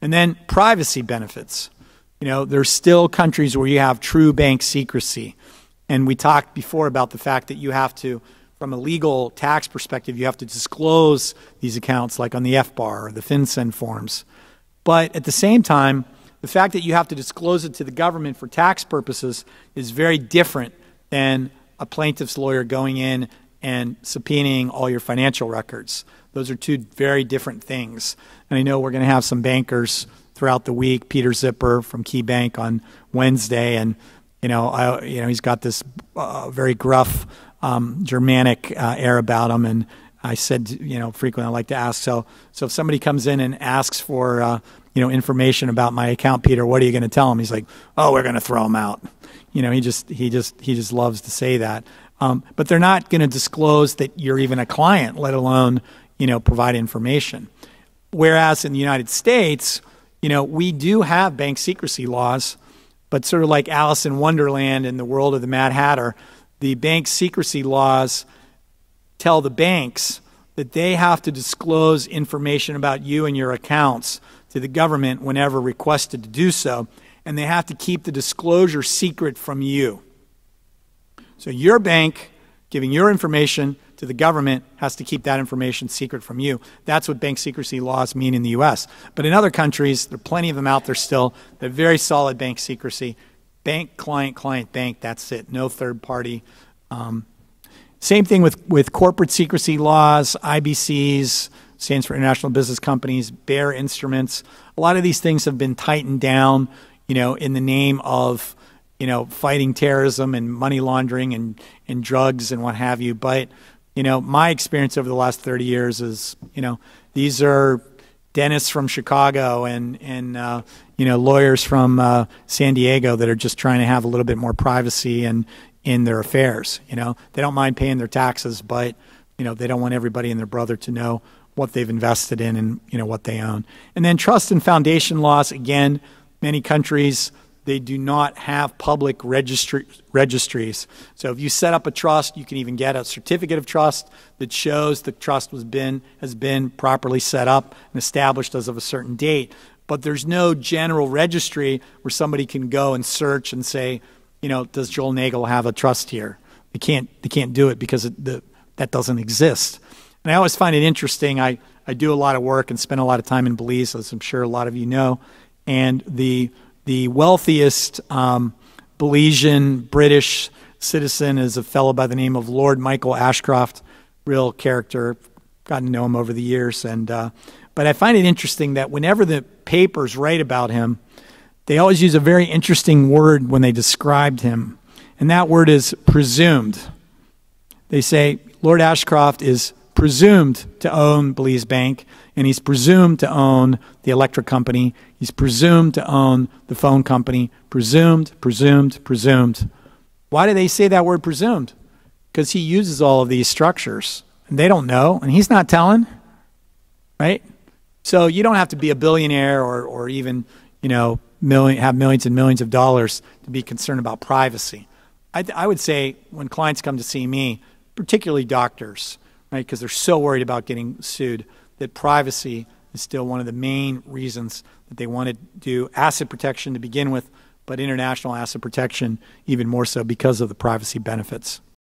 And then privacy benefits. You know, there's still countries where you have true bank secrecy. And we talked before about the fact that you have to, from a legal tax perspective, you have to disclose these accounts like on the FBAR or the FinCEN forms. But at the same time, the fact that you have to disclose it to the government for tax purposes is very different than a plaintiff's lawyer going in and subpoenaing all your financial records. Those are two very different things. And I know we're going to have some bankers throughout the week. Peter Zipper from Key Bank on Wednesday, and he's got this very gruff Germanic air about him. And I said, frequently I like to ask, so if somebody comes in and asks for information about my account, Peter, what are you going to tell him? He's like, oh, we're going to throw him out. He just loves to say that. But they're not going to disclose that you're even a client, let alone provide information. Whereas in the United States, we do have bank secrecy laws, but sort of like Alice in Wonderland in the world of the Mad Hatter, the bank secrecy laws tell the banks that they have to disclose information about you and your accounts to the government whenever requested to do so, and they have to keep the disclosure secret from you. So your bank giving your information to the government has to keep that information secret from you. That's what bank secrecy laws mean in the U.S. But in other countries, there are plenty of them out there still, that have very solid bank secrecy. Bank, client, client, bank, that's it. No third party. Same thing with corporate secrecy laws, IBCs, stands for International Business Companies, bearer instruments. A lot of these things have been tightened down, in the name of, fighting terrorism and money laundering and drugs and what have you. But, my experience over the last 30 years is, these are dentists from Chicago and lawyers from San Diego that are just trying to have a little bit more privacy and in their affairs. They don't mind paying their taxes, but, they don't want everybody and their brother to know what they've invested in and, what they own. And then trust and foundation laws, again, many countries, they do not have public registries. So if you set up a trust, you can even get a certificate of trust that shows the trust has been properly set up and established as of a certain date. But there's no general registry where somebody can go and search and say, does Joel Nagel have a trust here? They can't do it because that doesn't exist. And I always find it interesting. I do a lot of work and spend a lot of time in Belize, as I'm sure a lot of you know. And the wealthiest Belizean British citizen is a fellow by the name of Lord Michael Ashcroft, real character. Gotten to know him over the years. But I find it interesting that whenever the papers write about him, they always use a very interesting word when they described him. And that word is presumed. They say Lord Ashcroft is presumed to own Belize Bank, and he's presumed to own the electric company. He's presumed to own the phone company. Presumed, presumed, presumed. Why do they say that word presumed? Because he uses all of these structures, and they don't know, and he's not telling, right? So you don't have to be a billionaire or even, have millions and millions of dollars to be concerned about privacy. I would say when clients come to see me, particularly doctors, right, because they're so worried about getting sued, that privacy is still one of the main reasons that they want to do asset protection to begin with, but international asset protection even more so because of the privacy benefits.